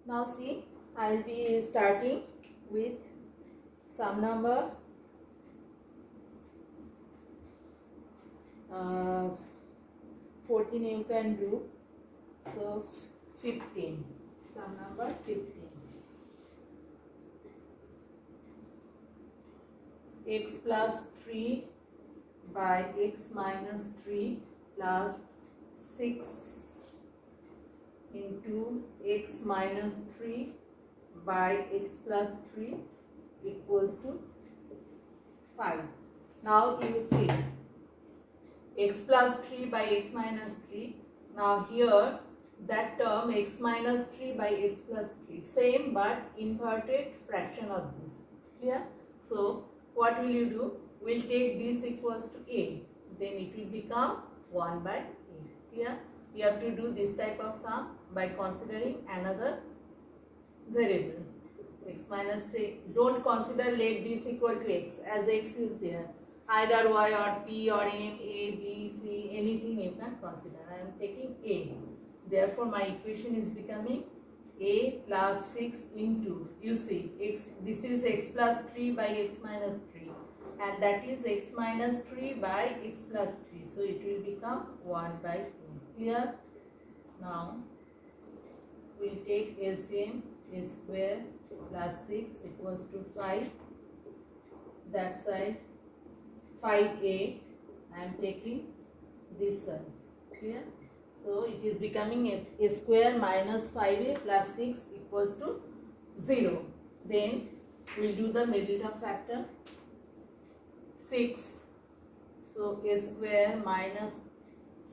Now see, I will be starting with some number 14 you can do. So 15, some number 15. X plus 3 by x minus 3 plus 6 into x minus 3 by x plus 3 equals to 5. Now you see x plus 3 by x minus 3. Now here that term x minus 3 by x plus 3, same but inverted fraction of this. Clear? So what will you do? We'll take this equals to a, then it will become 1 by a. Clear? You have to do this type of sum by considering another variable x minus 3. Don't consider let this equal to x, as x is there. Either y or p or m, a, b, c, anything you can consider. I am taking a. Therefore my equation is becoming a plus 6 into, you see, x, this is x plus 3 by x minus 3 and that is x minus 3 by x plus 3. So it will become 1 by 2. Clear? Now we will take LCM, a square plus 6 equals to 5. That side 5a, I am taking this side. Clear? So it is becoming a square minus 5a plus 6 equals to 0. Then we will do the middle term factor. 6. So a square minus,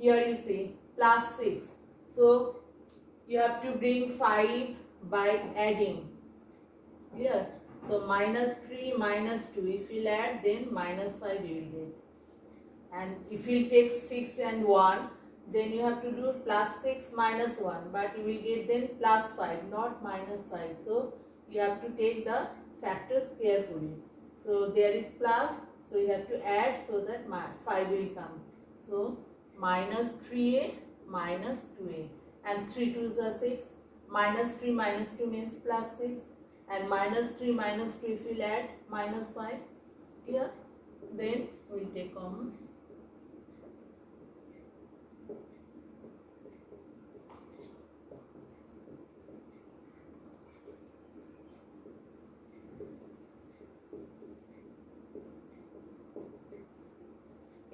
here you see plus 6. So you have to bring 5 by adding. Clear? So minus 3 minus 2. If you add, then minus 5 you will get. And if you take 6 and 1, then you have to do plus 6 minus 1, but you will get then plus 5, not minus 5. So you have to take the factors carefully. So there is plus, so you have to add so that 5 will come. So minus 3a minus 2a, and 3 2s are 6. Minus 3 minus 2 means plus 6, and minus 3 minus 2 if you add minus 5. Clear? Then we will take common.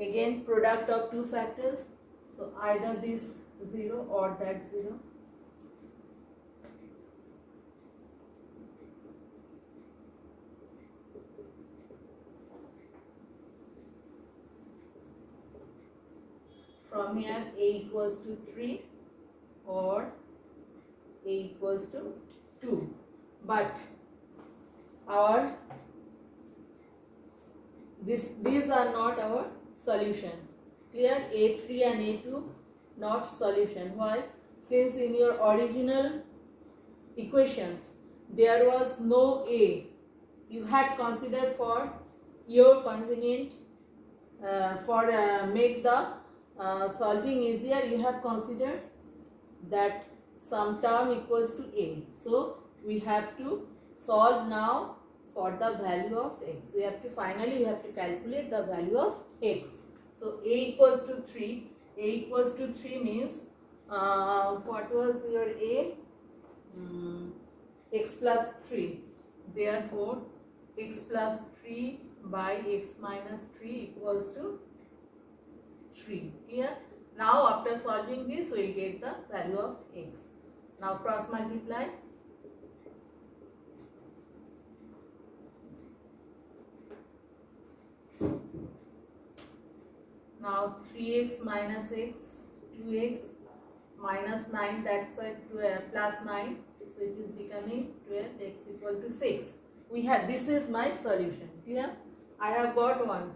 Again product of two factors, so either this 0 or that 0. From here a equals to 3 or a equals to 2, but our these are not our solution. Clear? A3 and A2 not solution. Why? Since in your original equation there was no A, you had considered for your convenient for make the solving easier, you have considered that some term equals to A. So we have to solve now for the value of x. We have to finally calculate the value of x. So a equals to 3. A equals to 3 means what was your a? X plus 3. Therefore x plus 3 by x minus 3 equals to 3. Clear? Now after solving this we will get the value of x. Now cross multiply. Now 3x minus x, 2x minus 9, that's why plus 9. So it is becoming 12, x equal to 6. We have, this is my solution. Clear? I have got one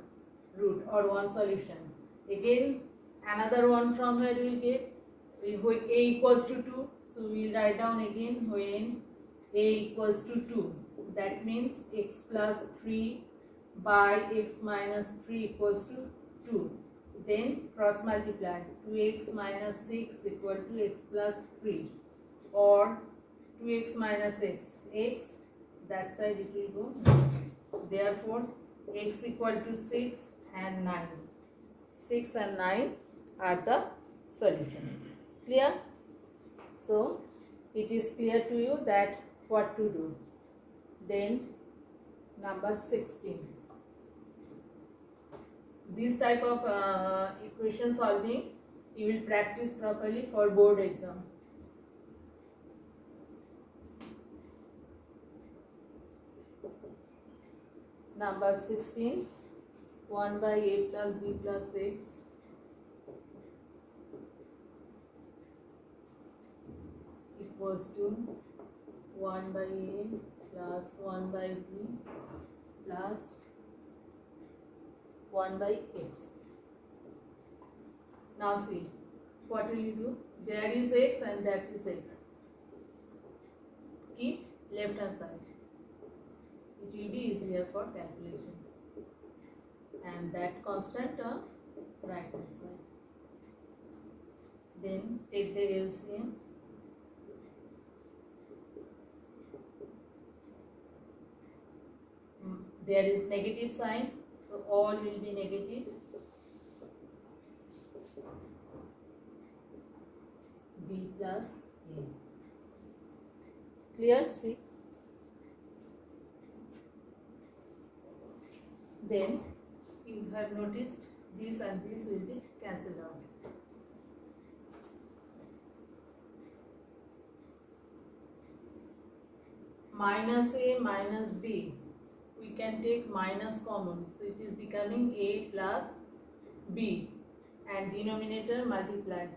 root or one solution. Again another one from here we will get a equals to 2. So we will write down again when a equals to 2. That means x plus 3 by x minus 3 equals to 2. Then cross multiply. 2x minus 6 equal to x plus 3, or 2x minus x, that side it will go 9. Therefore x equal to 6 and 9. 6 and 9 are the solution. Clear? So it is clear to you that what to do. Then number 16. This type of equation solving you will practice properly for board exam. Number 16, 1 by a plus b plus x equals to 1 by a plus 1 by b plus 1 by x. Now see, what will you do? There is x and that is x. Keep left hand side. It will be easier for calculation. And that constant term right hand side. Then take the LCM. There is negative sign, so all will be negative. B plus A. Clear? See. Then you have noticed this and this will be cancelled out. Minus A minus B. We can take minus common. So it is becoming A plus B and denominator multiplied.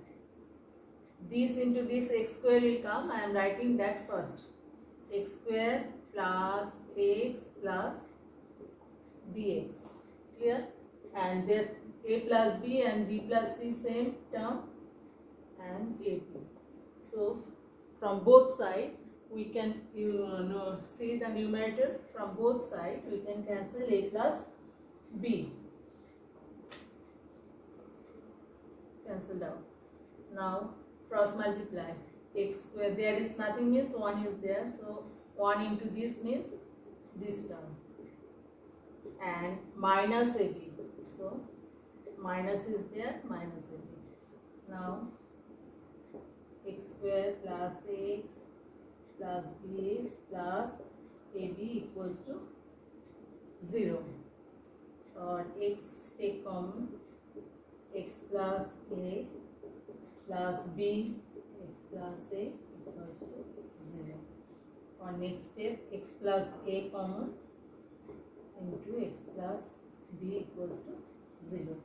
This into this x square will come. I am writing that first. X square plus x plus bx. Clear? And that's a plus b and b plus c same term and ab. So from both sides we can see the numerator. From both sides we can cancel a plus b. Cancelled out. Now cross multiply. X square, there is nothing means 1 is there, so 1 into this means this term. And minus AB, so minus is there, minus AB. Now x square plus x plus bx plus AB equals to 0. Or x take common, x plus a plus b, x plus a equals to 0. Or next step, x plus a common into x plus b equals to 0.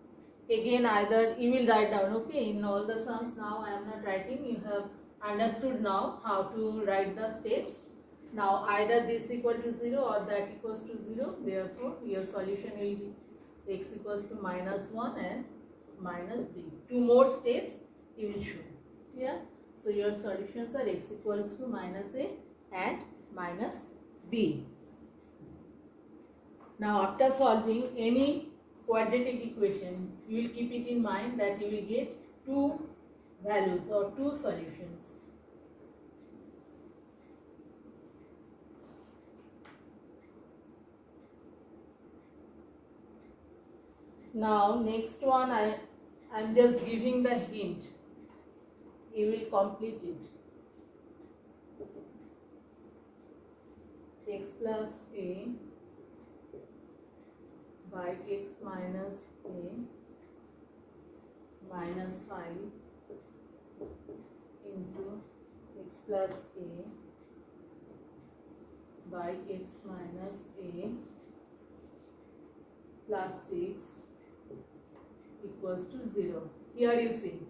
Again either you will write down, okay, in all the sums. Now I am not writing, you have understood now how to write the steps. Now either this equal to 0 or that equals to 0, therefore your solution will be x equals to minus 1 and minus b. 2 more steps you will show. Yeah, so your solutions are x equals to minus a and minus b. Now after solving any quadratic equation, you will keep it in mind that you will get 2 values or 2 solutions. Now next one, I am just giving the hint. You will complete it. X plus a by x minus a minus 5 into x plus a by x minus a plus 6 equals to 0. Here you see,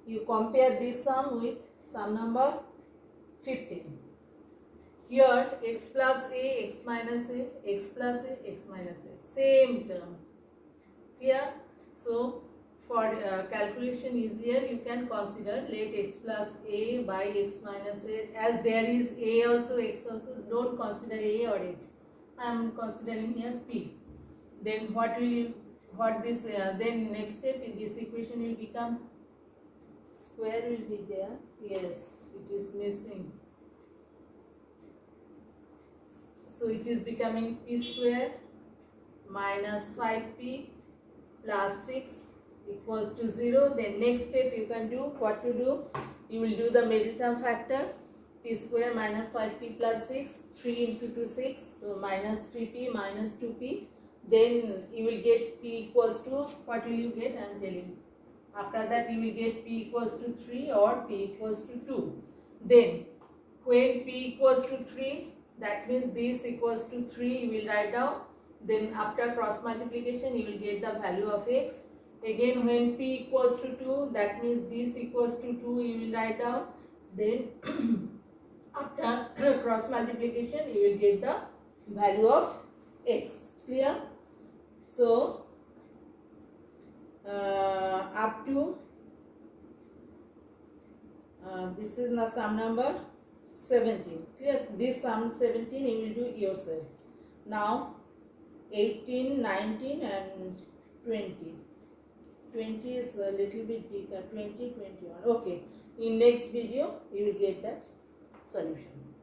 you compare this sum with sum number 15. Here x plus a, x minus a, x plus a, x minus a, same term. Clear? So for calculation easier, you can consider let x plus a by x minus a, as there is a also, x also. Don't consider a or x. I am considering here p. Then then next step in this equation will become square will be there. Yes, it is missing. So it is becoming p square minus 5p plus 6 equals to 0. Then next step you can do, what to do? You will do the middle term factor, p square minus 5p plus 6, 3 into 2 6, so minus 3p minus 2p. Then you will get p equals to, what will you get? I am telling you. After that you will get p equals to 3 or p equals to 2. Then when p equals to 3, that means this equals to 3, you will write down. Then after cross multiplication you will get the value of x. Again when p equals to 2, that means this equals to 2, you will write down. Then after cross multiplication you will get the value of x. Clear? So up to this is the sum number 17. Yes, this sum 17 you will do yourself. Now 18, 19 and 20. 20 is a little bit bigger, 20, 21. Okay, in next video you will get that solution.